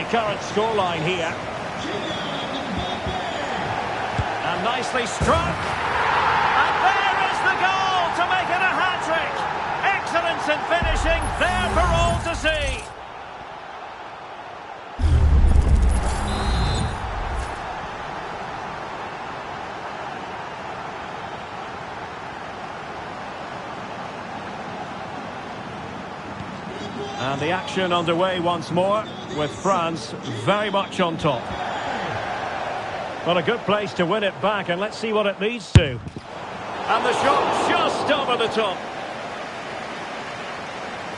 the current scoreline here. And nicely struck. And there is the goal to make it a hat-trick. Excellence in finishing, there for all to see. And the action underway once more, with France very much on top. Well, a good place to win it back, and let's see what it leads to. And the shot just over the top.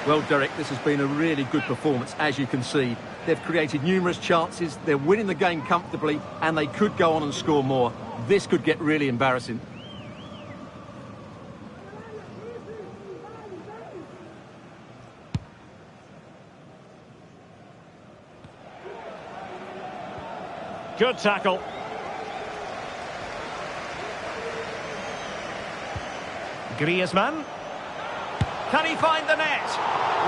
Well, Derek, this has been a really good performance, as you can see. They've created numerous chances, they're winning the game comfortably, and they could go on and score more. This could get really embarrassing. Good tackle. Griezmann. Can he find the net?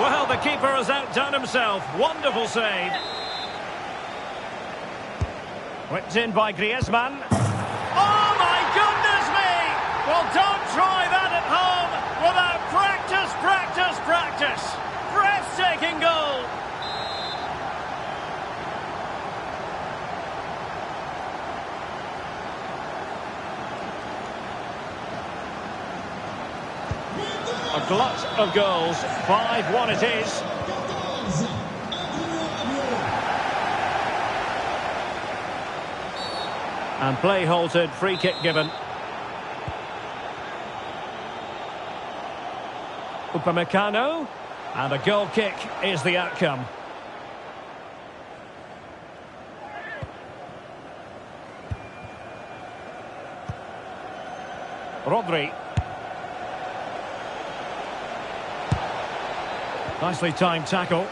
Well, the keeper has outdone himself. Wonderful save. Whipped in by Griezmann. Oh, my goodness me! Well, don't try that at home without practice, practice, practice. Breathtaking goal. A glut of goals, 5-1 it is. And play halted, free kick given. Upamecano, and a goal kick is the outcome. Rodri. Nicely timed tackle.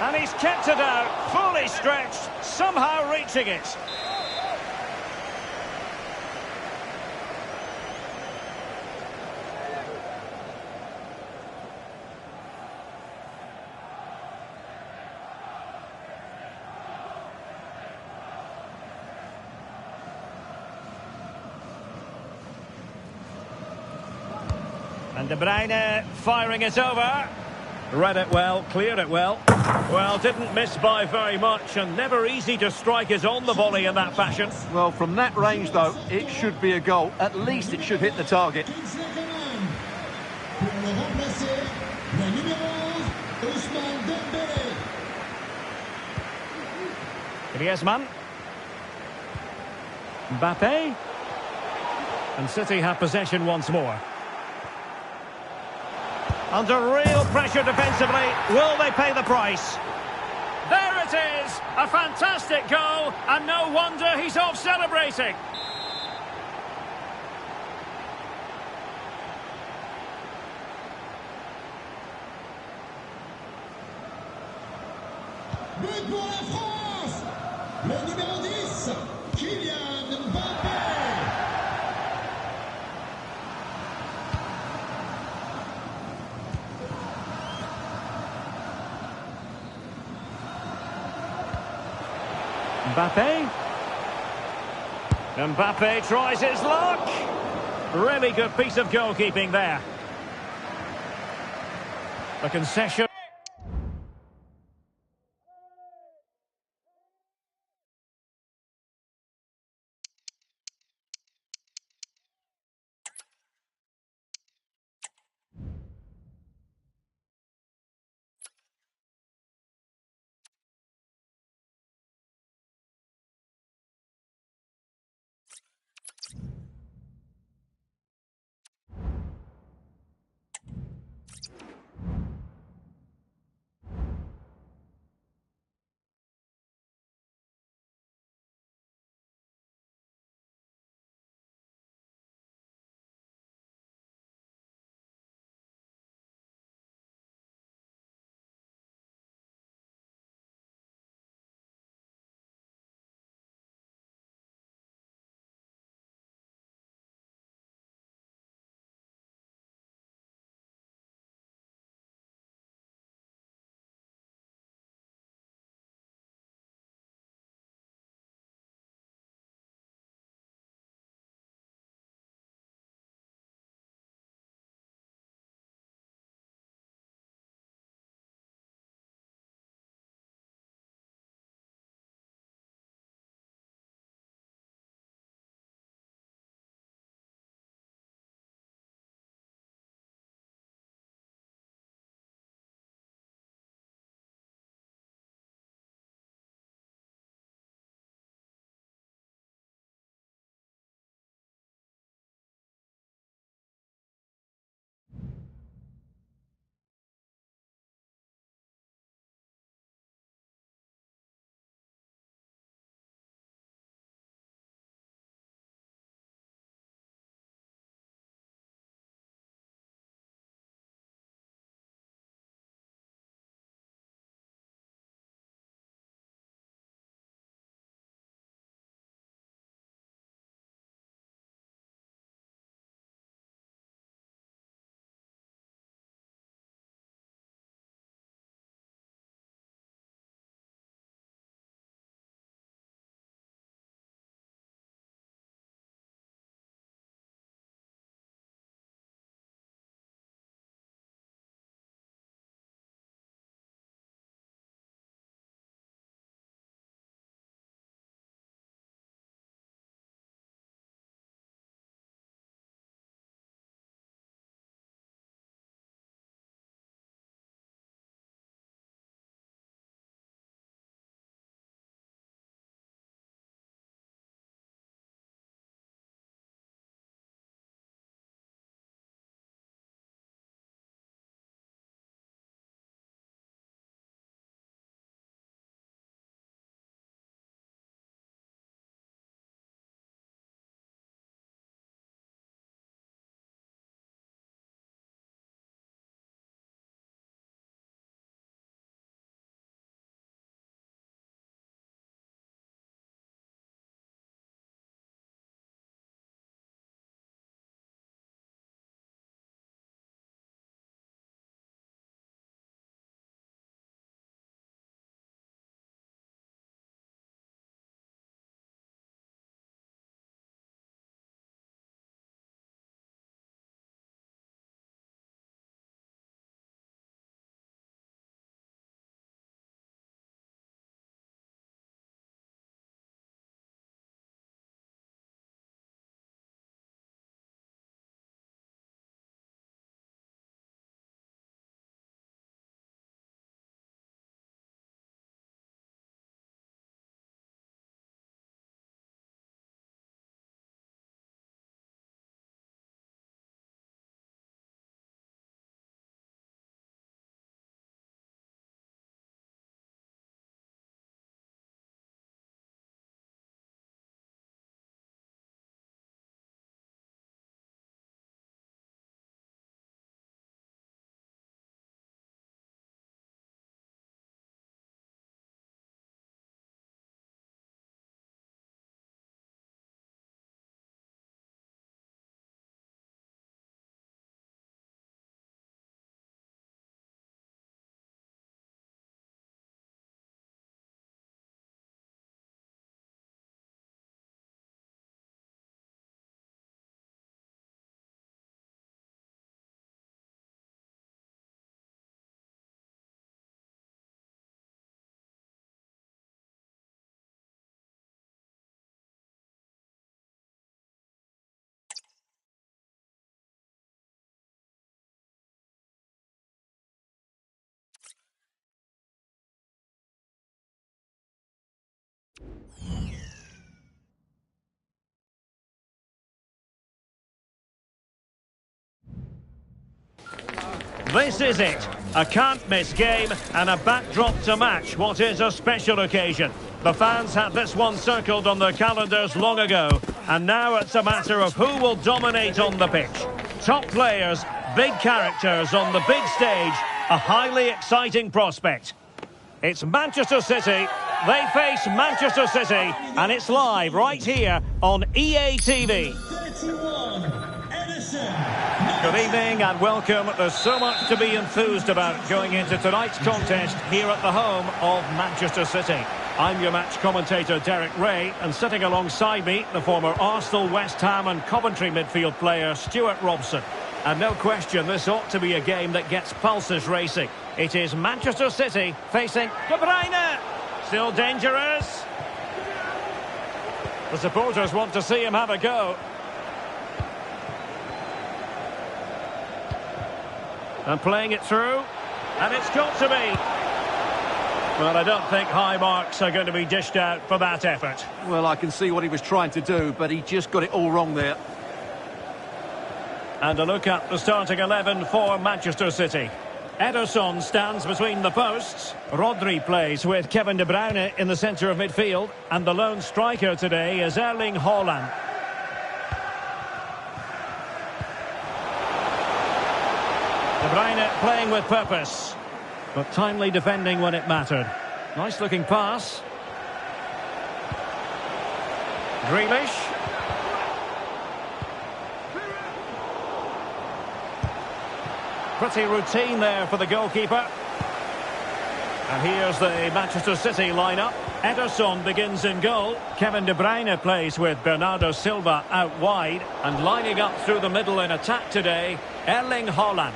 And he's kept it out, fully stretched, somehow reaching it. And De Bruyne firing it over. Read it well, cleared it well. Well, didn't miss by very much, and never easy to strike it on the volley in that fashion. Well, from that range, though, it should be a goal. At least it should hit the target. Griezmann. Mbappe. And City have possession once more. Under real pressure defensively, will they pay the price? There it is, a fantastic goal, and no wonder he's off celebrating. But pour la France, le numéro 10, Kylian Mbappé. Mbappe. Mbappe tries his luck. Really good piece of goalkeeping there. A concession. This is it. A can't-miss game and a backdrop to match what is a special occasion. The fans had this one circled on their calendars long ago, and now it's a matter of who will dominate on the pitch. Top players, big characters on the big stage, a highly exciting prospect. It's Manchester City. They face Manchester City, and it's live right here on EA TV. 31, Edison. Good evening and welcome. There's so much to be enthused about going into tonight's contest here at the home of Manchester City. I'm your match commentator Derek Ray, and sitting alongside me, the former Arsenal, West Ham and Coventry midfield player Stuart Robson. And no question, this ought to be a game that gets pulses racing. It is Manchester City facing De Bruyne. Still dangerous. The supporters want to see him have a go. And playing it through. And it's got to be. Well, I don't think high marks are going to be dished out for that effort. Well, I can see what he was trying to do, but he just got it all wrong there. And a look at the starting 11 for Manchester City. Ederson stands between the posts. Rodri plays with Kevin De Bruyne in the centre of midfield. And the lone striker today is Erling Haaland. De Bruyne playing with purpose, but timely defending when it mattered. Nice looking pass. Grealish. Pretty routine there for the goalkeeper. And here's the Manchester City lineup. Ederson begins in goal. Kevin De Bruyne plays with Bernardo Silva out wide. And lining up through the middle in attack today, Erling Haaland.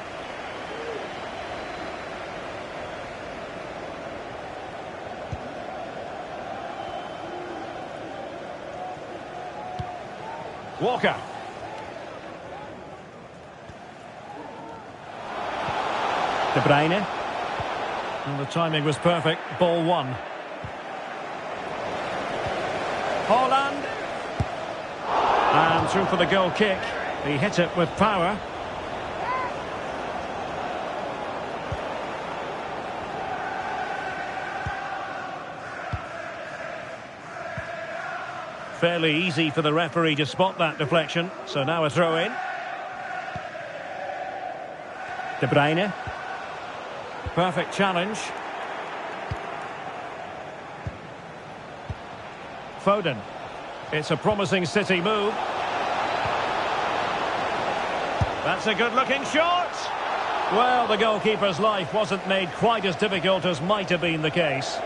Walker. De Bruyne. And the timing was perfect. Ball one. Haaland. And through for the goal kick. He hit it with power. Fairly easy for the referee to spot that deflection. So now a throw in. De Bruyne. Perfect challenge. Foden. It's a promising City move. That's a good-looking shot. Well, the goalkeeper's life wasn't made quite as difficult as might have been the case.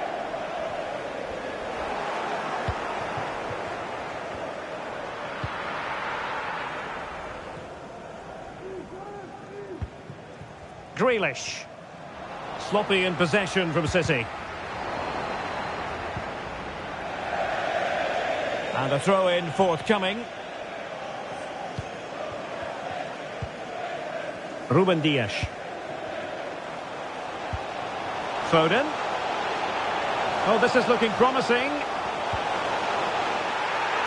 Grealish. Sloppy in possession from City. And a throw-in forthcoming. Ruben Dias. Foden. Oh, this is looking promising.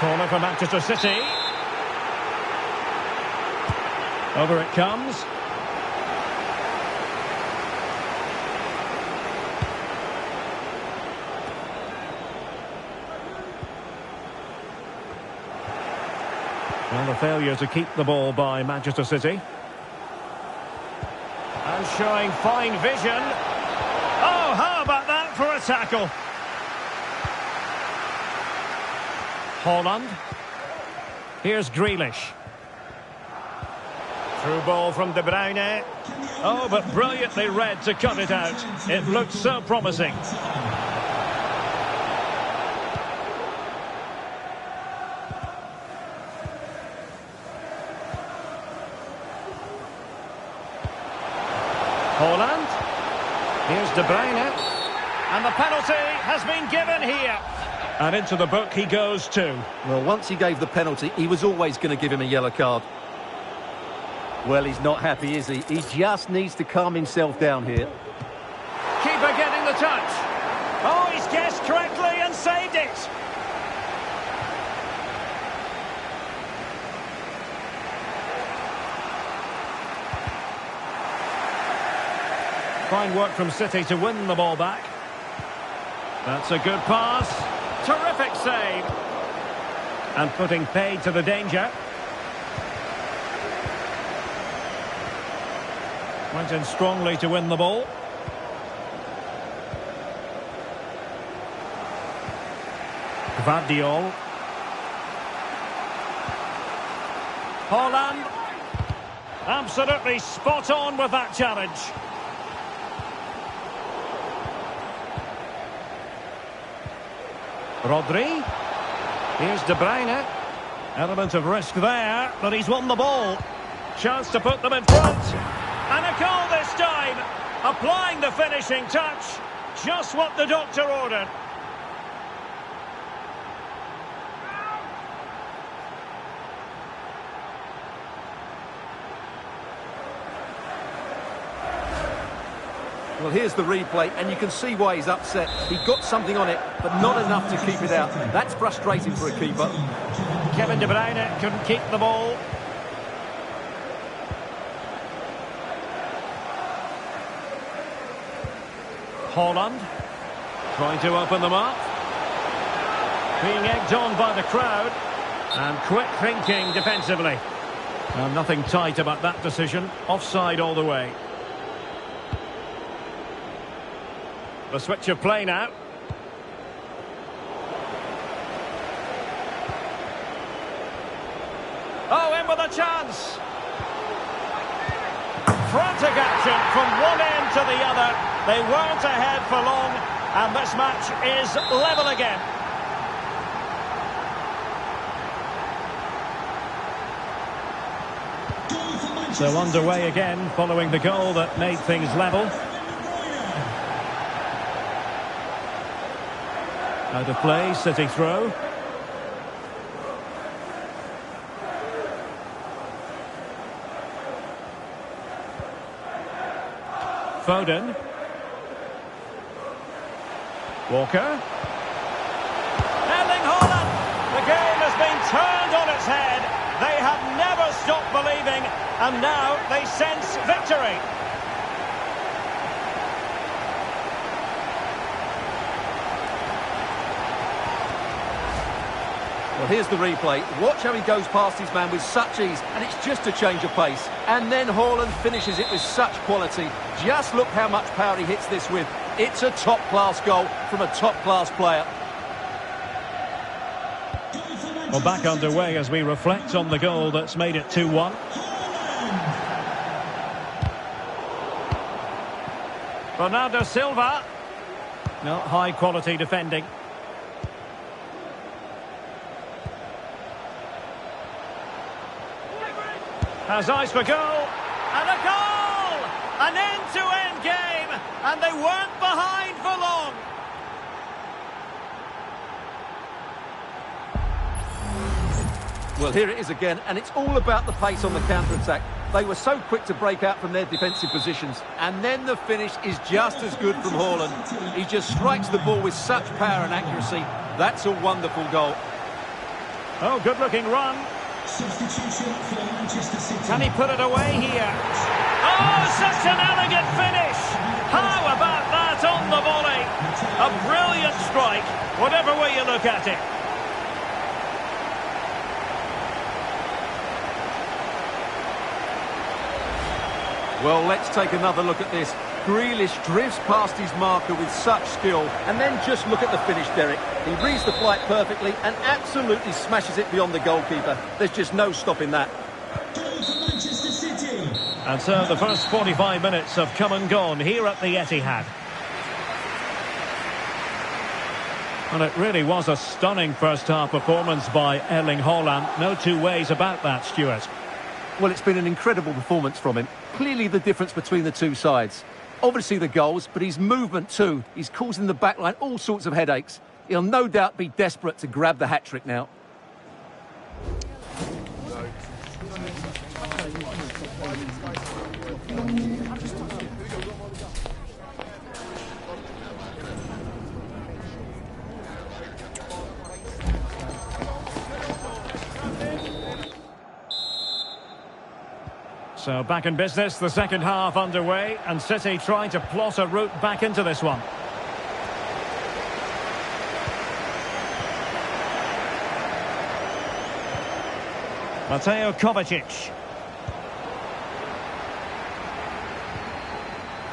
Corner for Manchester City. Over it comes. Well, the failure to keep the ball by Manchester City. And showing fine vision. Oh, how about that for a tackle? Haaland. Here's Grealish. Through ball from De Bruyne. Oh, but brilliantly read to cut it out. It looked so promising. Haaland. Here's De Bruyne. And the penalty has been given here. And into the book he goes too. Well, once he gave the penalty, he was always going to give him a yellow card. Well, he's not happy, is he? He just needs to calm himself down here. Keeper getting the touch. Oh, he's guessed correctly and saved it. great! Fine work from City to win the ball back. That's a good pass. Terrific save. And putting paid to the danger. Went in strongly to win the ball. Gvardiol. Haaland. Absolutely spot on with that challenge. Rodri. Here's De Bruyne. Element of risk there, but he's won the ball. Chance to put them in front. And a goal this time. Applying the finishing touch. Just what the doctor ordered. Well, here's the replay, and you can see why he's upset. He got something on it, but not enough to keep it out. That's frustrating for a keeper. Kevin De Bruyne couldn't keep the ball. Haaland trying to open them up. Being egged on by the crowd. And quick thinking defensively. And nothing tight about that decision. Offside all the way. The switch of play now. Oh, in with a chance. Frantic action from one end to the other. They weren't ahead for long, and this match is level again. So underway again, following the goal that made things level. Out of play, City throw. Foden. Walker. Erling Haaland. The game has been turned on its head. They have never stopped believing, and now they sense victory. Well, here's the replay. Watch how he goes past his man with such ease, and it's just a change of pace. And then Haaland finishes it with such quality. Just look how much power he hits this with. It's a top-class goal from a top-class player. Well, back underway as we reflect on the goal that's made it 2-1. Bernardo Silva. No, high-quality defending. Has eyes for goal, and a goal! An end-to-end game, and they weren't behind for long. Well, here it is again, and it's all about the pace on the counter-attack. They were so quick to break out from their defensive positions, and then the finish is just as good from Haaland. He just strikes the ball with such power and accuracy. That's a wonderful goal. Oh, good-looking run. Substitution for Manchester City. Can he put it away here? Oh, such an elegant finish! How about that on the volley? A brilliant strike, whatever way you look at it. Well, let's take another look at this. Grealish drifts past his marker with such skill, and then just look at the finish, Derek. He reads the flight perfectly and absolutely smashes it beyond the goalkeeper. There's just no stopping that. Goal for Manchester City. And so the first 45 minutes have come and gone here at the Etihad. And it really was a stunning first-half performance by Erling Haaland. No two ways about that, Stuart. Well, it's been an incredible performance from him. Clearly the difference between the two sides. Obviously the goals, but his movement too. He's causing the backline all sorts of headaches. He'll no doubt be desperate to grab the hat-trick now. So back in business, the second half underway, and City trying to plot a route back into this one. Mateo Kovacic.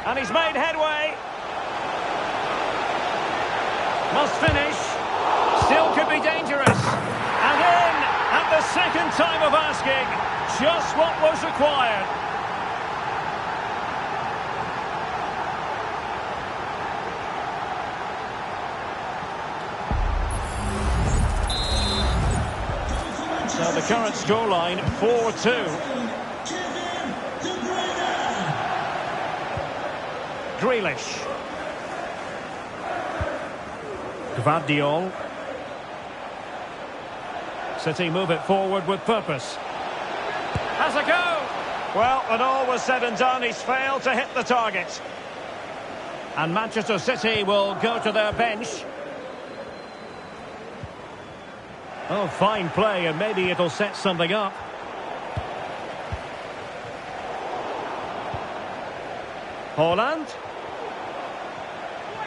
And he's made headway. Must finish. Still could be dangerous. And in at the second time of asking. Just what was required. So the current scoreline 4-2. Grealish. Gvardiol. City move it forward with purpose. Has a go! Well, when all was said and done, he's failed to hit the target. And Manchester City will go to their bench. Oh, fine play, and maybe it'll set something up. Haaland.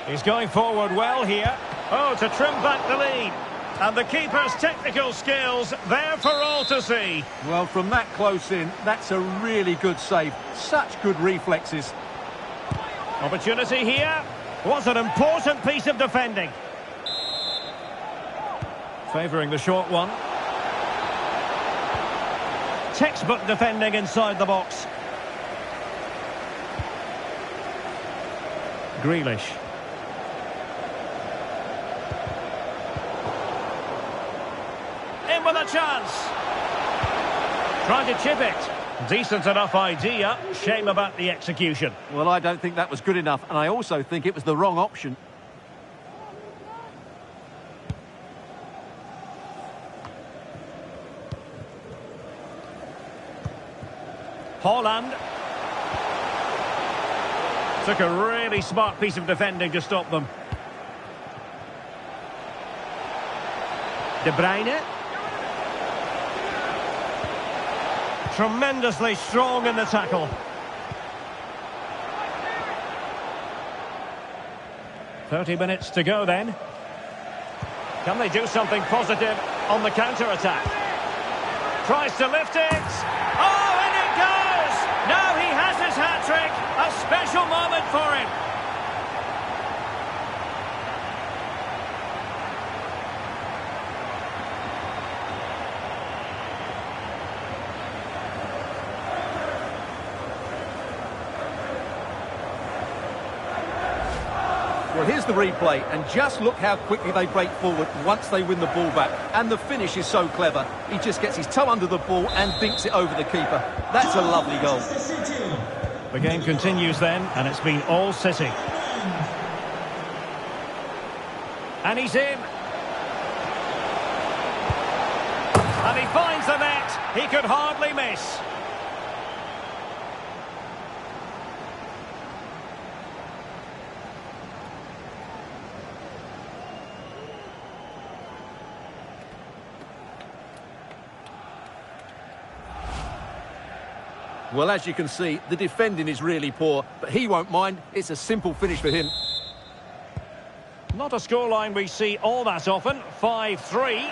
He's going forward well here. Oh, to trim back the lead. And the keeper's technical skills there for all to see. Well, from that close in, that's a really good save. Such good reflexes. Opportunity here. What an important piece of defending. Favouring the short one. Textbook defending inside the box. Grealish. In with a chance. Trying to chip it. Decent enough idea. Shame about the execution. Well, I don't think that was good enough, and I also think it was the wrong option. Haaland. Took a really smart piece of defending to stop them. De Bruyne. Tremendously strong in the tackle. 30 minutes to go then. Can they do something positive on the counter-attack? Tries to lift it. Oh, in it goes! Now he has his hat-trick. A special moment for him. Well, here's the replay, and just look how quickly they break forward once they win the ball back. And the finish is so clever. He just gets his toe under the ball and dinks it over the keeper. That's a lovely goal. The game continues then, and it's been all City. And he's in. And he finds the net. He could hardly miss. Well, as you can see, the defending is really poor, but he won't mind. It's a simple finish for him. Not a scoreline we see all that often. 5-3.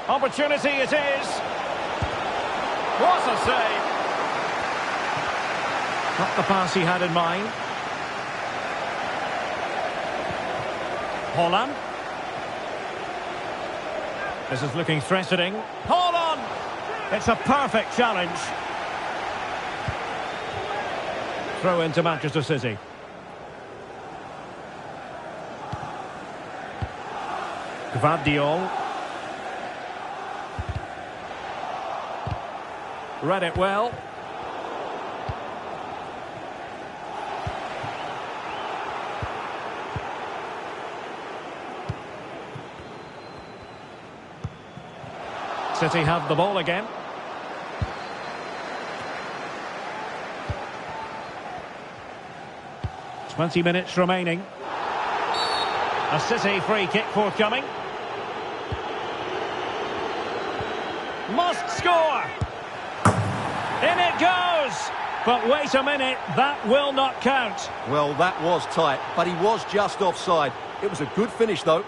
Opportunity it is. What a save. Not the pass he had in mind. Haaland. This is looking threatening. Hold on! It's a perfect challenge. Throw into Manchester City. Gvardiol. Read it well. City have the ball again. "20 minutes remaining. A City free kick forthcoming. Must score! In it goes! But wait a minute, that will not count. Well, that was tight, but he was just offside. It was a good finish, though.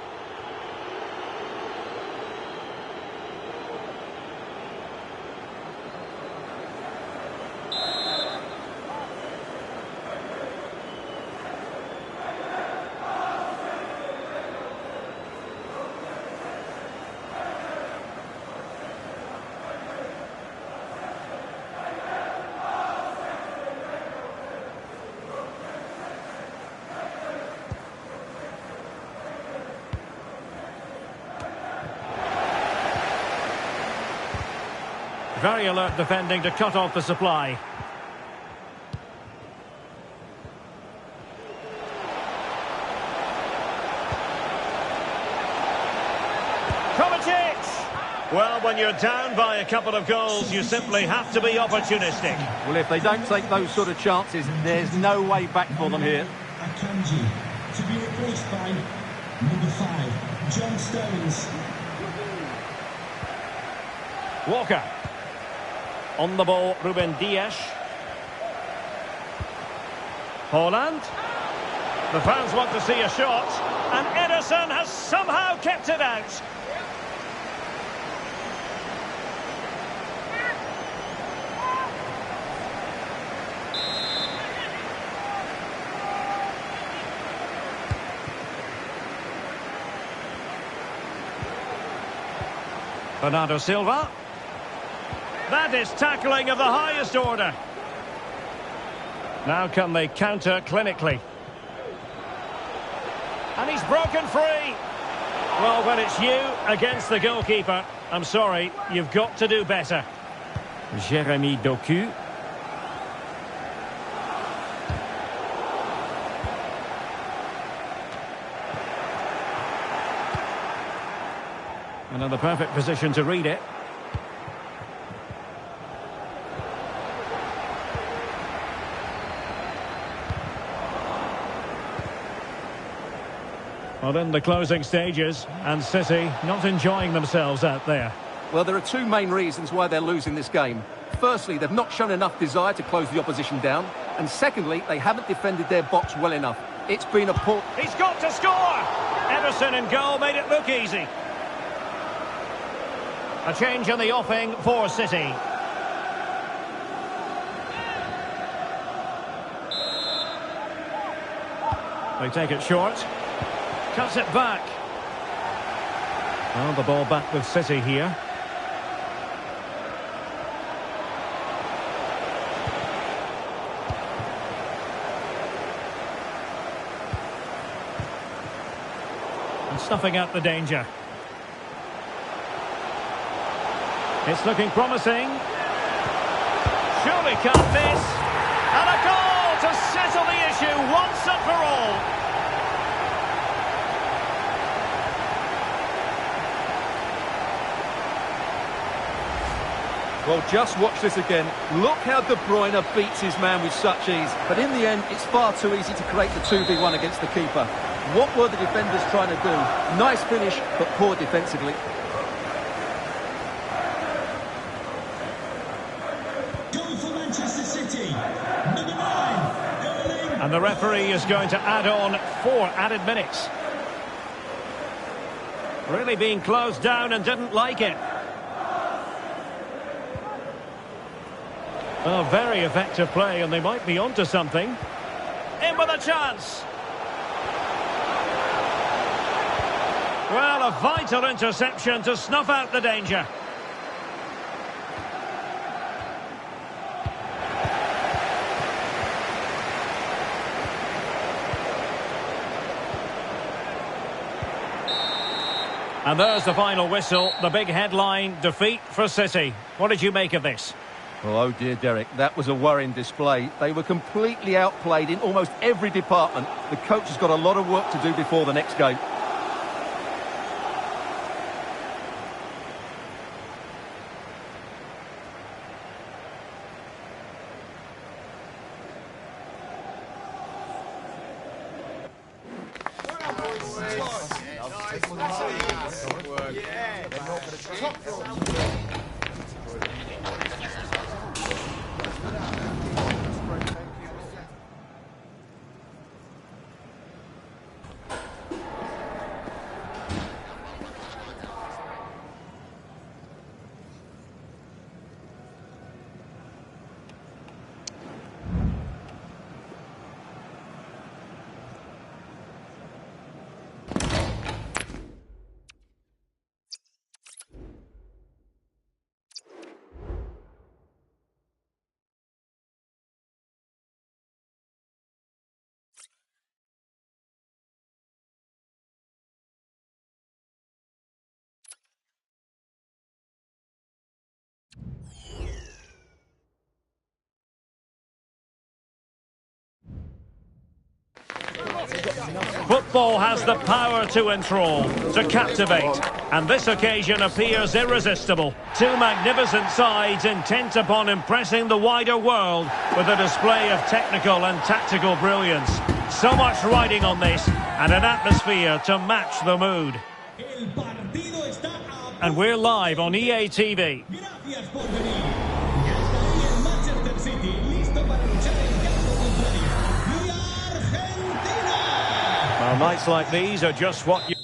Very alert defending to cut off the supply. Kovacic! Well, when you're down by a couple of goals, you simply have to be opportunistic. Well, if they don't take those sort of chances, there's no way back for them here. Akanji to be replaced by number 5, John Stones. Walker. On the ball, Ruben Dias. Haaland. The fans want to see a shot. And Ederson has somehow kept it out. Bernardo Silva. That is tackling of the highest order. Now can they counter clinically? And he's broken free. Well, when it's you against the goalkeeper, I'm sorry, you've got to do better. Jérémy Doku. Another perfect position to read it. Well, in the closing stages, and City not enjoying themselves out there. Well, there are two main reasons why they're losing this game. Firstly, they've not shown enough desire to close the opposition down. And secondly, they haven't defended their box well enough. It's been a poor... He's got to score! Ederson in goal made it look easy. A change in the offing for City. They take it short. Cuts it back. Well, the ball back with City here. And snuffing out the danger. It's looking promising. Surely can't miss. And a goal to settle the issue once and for all. Well, just watch this again. Look how De Bruyne beats his man with such ease. But in the end, it's far too easy to create the 2v1 against the keeper. What were the defenders trying to do? Nice finish, but poor defensively. Goal for Manchester City, number 9, Erling. And the referee is going to add on 4 added minutes. Really being closed down and didn't like it. Well, very effective play, and they might be onto something. In with a chance. Well, a vital interception to snuff out the danger. And there's the final whistle, the big headline, defeat for City. What did you make of this? Oh dear, Derek, that was a worrying display. They were completely outplayed in almost every department. The coach has got a lot of work to do before the next game. Football has the power to enthrall, to captivate, and this occasion appears irresistible. Two magnificent sides intent upon impressing the wider world with a display of technical and tactical brilliance. So much riding on this, and an atmosphere to match the mood. And we're live on EA TV. Well, nights like these are just what you...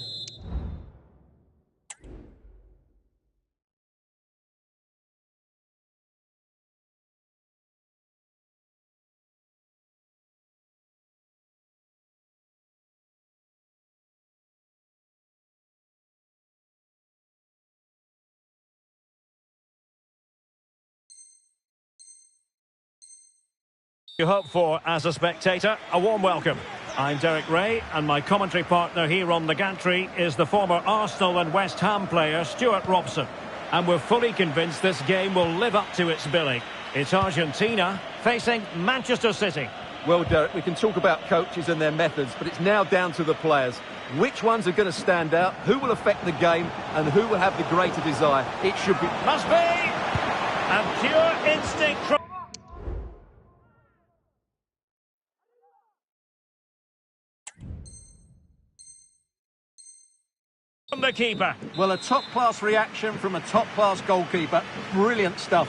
you hope for as a spectator. A warm welcome. I'm Derek Ray, and my commentary partner here on the gantry is the former Arsenal and West Ham player Stuart Robson. And we're fully convinced this game will live up to its billing. It's Argentina facing Manchester City. Well, Derek, we can talk about coaches and their methods, but it's now down to the players. Which ones are going to stand out, who will affect the game, and who will have the greater desire? It should be... Must be! And pure instinct from... the keeper. Well, a top-class reaction from a top-class goalkeeper. Brilliant stuff.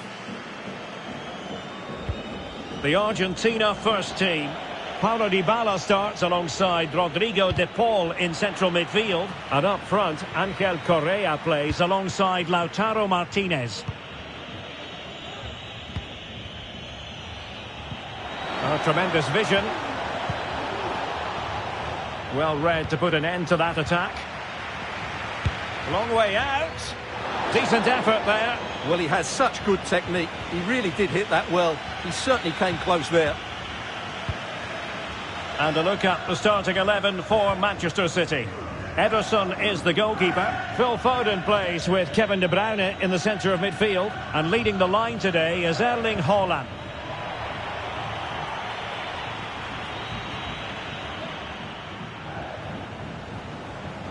The Argentina first team. Paulo Dybala starts alongside Rodrigo de Paul in central midfield. And up front, Ángel Correa plays alongside Lautaro Martinez. Oh, tremendous vision. Well read to put an end to that attack. Long way out. Decent effort there. Well, he has such good technique. He really did hit that well. He certainly came close there. And a look at the starting 11 for Manchester City. Ederson is the goalkeeper. Phil Foden plays with Kevin De Bruyne in the centre of midfield. And leading the line today is Erling Haaland.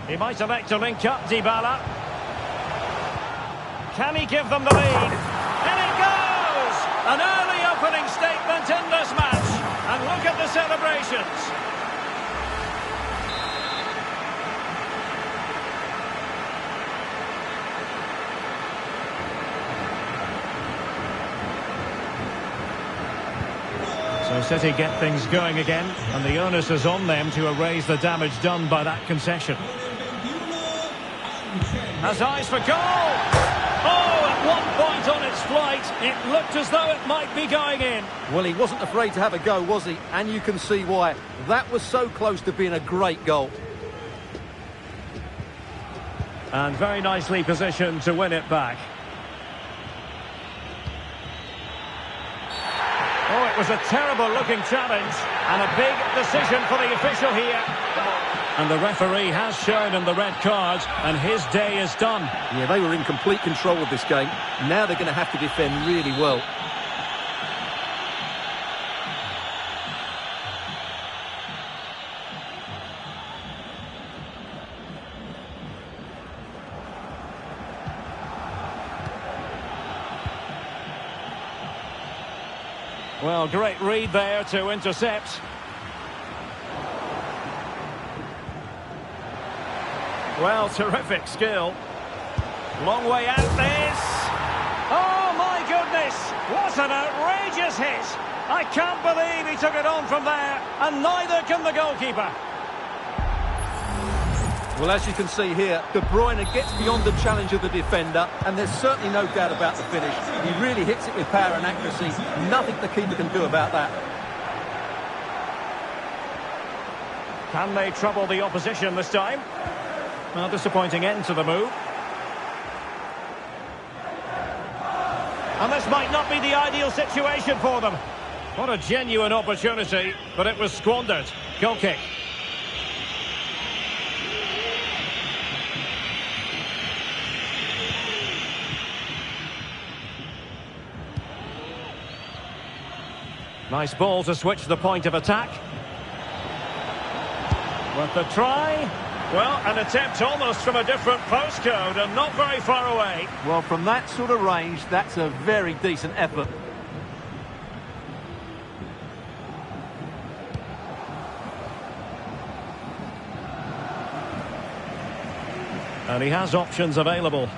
He might elect to link up Dybala. Can he give them the lead? In it goes! An early opening statement in this match. And look at the celebrations. So City get things going again, and the onus is on them to erase the damage done by that concession. Has eyes for goal! Oh, at one point on its flight, it looked as though it might be going in. Well, he wasn't afraid to have a go, was he? And you can see why. That was so close to being a great goal. And very nicely positioned to win it back. Oh, it was a terrible-looking challenge, and a big decision for the official here. And the referee has shown him the red card, and his day is done. Yeah, they were in complete control of this game. Now they're going to have to defend really well. Well, great read there to intercept. Well, terrific skill. Long way out this. Oh, my goodness. What an outrageous hit. I can't believe he took it on from there, and neither can the goalkeeper. Well, as you can see here, De Bruyne gets beyond the challenge of the defender, and there's certainly no doubt about the finish. He really hits it with power and accuracy. Nothing the keeper can do about that. Can they trouble the opposition this time? Well, disappointing end to the move. And this might not be the ideal situation for them. What a genuine opportunity, but it was squandered. Goal kick. Nice ball to switch the point of attack. With the try, well, an attempt almost from a different postcode and not very far away. Well, from that sort of range, that's a very decent effort. And he has options available.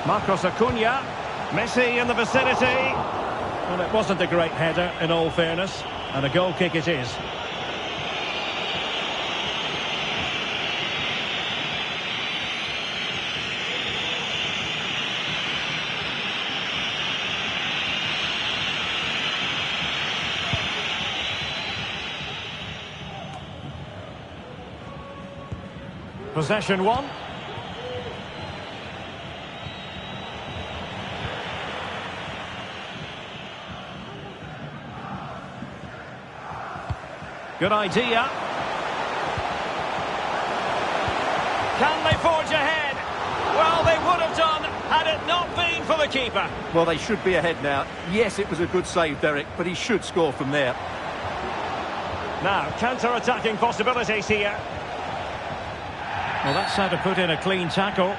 Marcos Acuna, Messi in the vicinity. Well, it wasn't a great header, in all fairness, and a goal kick it is. Possession one. Good idea. Can they forge ahead? Well, they would have done had it not been for the keeper. Well, they should be ahead now. Yes, it was a good save, Derek, but he should score from there. Now, counter-attacking possibilities here. Well, that's how to put in a clean tackle.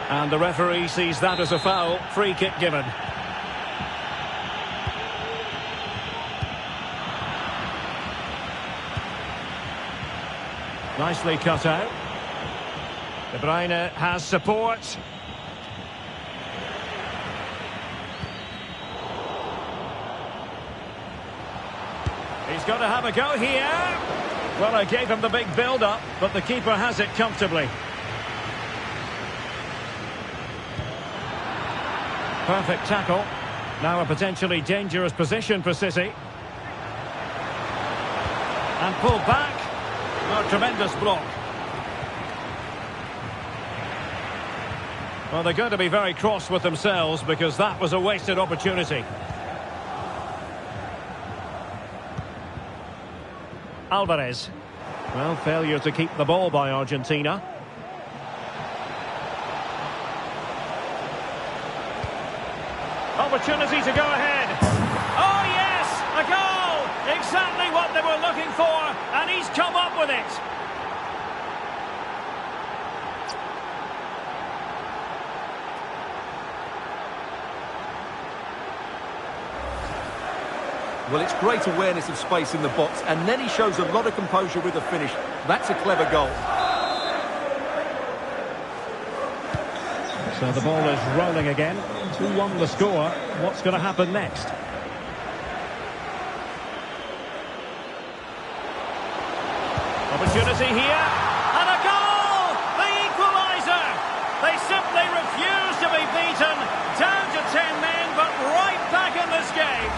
And the referee sees that as a foul. Free kick given. Nicely cut out. De Bruyne has support. He's got to have a go here. Well, I gave him the big build-up, but the keeper has it comfortably. Perfect tackle. Now a potentially dangerous position for City. And pulled back. Oh, tremendous block. Well, they're going to be very cross with themselves because that was a wasted opportunity. Alvarez. Well, failure to keep the ball by Argentina. Opportunity to go ahead. Oh, yes! A goal! Exactly what they were looking for, and he's come up with it. Well, it's great awareness of space in the box, and then he shows a lot of composure with the finish. That's a clever goal. So the ball is rolling again. 2-1 the score. What's going to happen next? Opportunity here. And a goal! The equaliser! They simply refuse to be beaten. Down to 10 men, but right back in this game.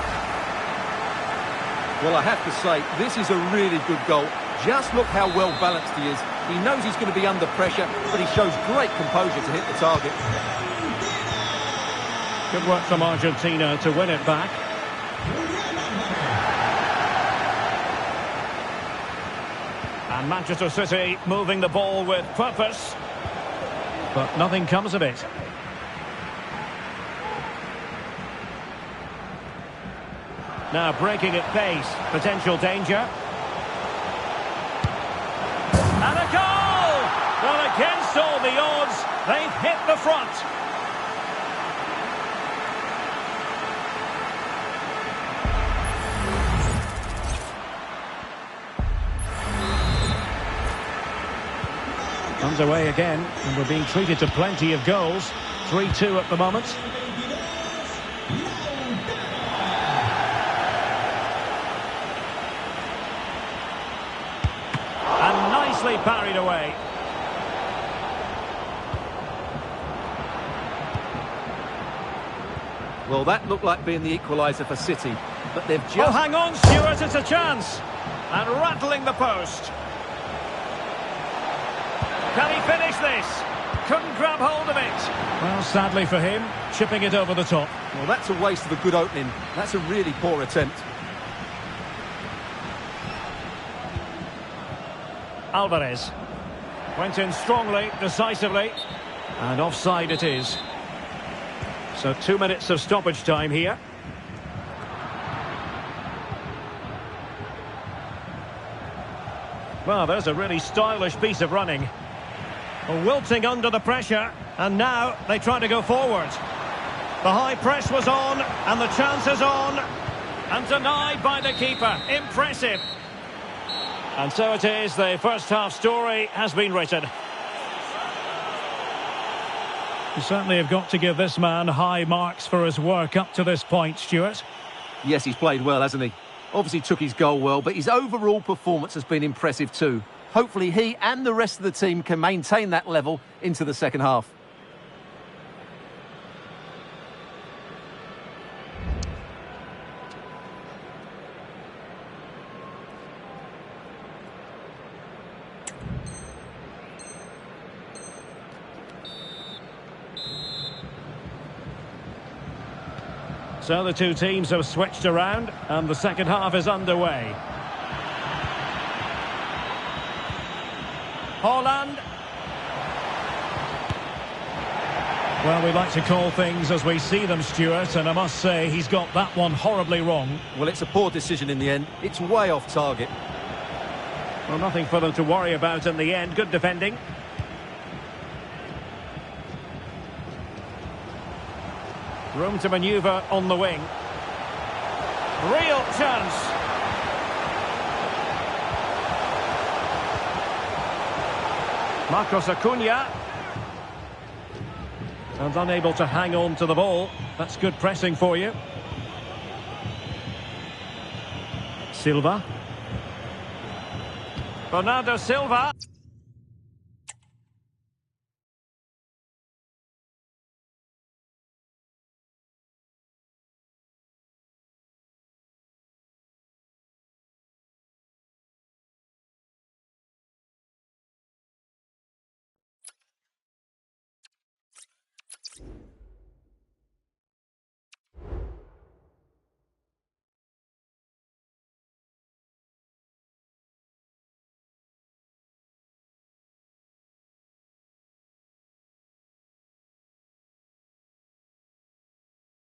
Well, I have to say, this is a really good goal. Just look how well balanced he is. He knows he's going to be under pressure, but he shows great composure to hit the target. Good work from Argentina to win it back. And Manchester City moving the ball with purpose. But nothing comes of it. Now breaking at pace, potential danger. And a goal! Well, against all the odds, they've hit the front. Underway again, and we're being treated to plenty of goals. 3-2 at the moment. Parried away. Well, that looked like being the equaliser for City, but they've just... Oh, hang on, Stuart, it's a chance. And rattling the post. Can he finish this? Couldn't grab hold of it. Well, sadly for him, chipping it over the top. Well, that's a waste of a good opening. That's a really poor attempt. Alvarez went in strongly, decisively, and offside it is. So 2 minutes of stoppage time here. Well, there's a really stylish piece of running. Wilting under the pressure, and now they try to go forward. The high press was on, and the chance is on, and denied by the keeper. Impressive. And so it is, the first half story has been written. You certainly have got to give this man high marks for his work up to this point, Stuart. Yes, he's played well, hasn't he? Obviously took his goal well, but his overall performance has been impressive too. Hopefully he and the rest of the team can maintain that level into the second half. So the two teams have switched around, and the second half is underway. Haaland. Well, we like to call things as we see them, Stuart, and I must say he's got that one horribly wrong. Well, it's a poor decision in the end. It's way off target. Well, nothing for them to worry about in the end. Good defending. Room to manoeuvre on the wing. Real chance. Marcos Acuna. And unable to hang on to the ball. That's good pressing for you. Silva. Bernardo Silva.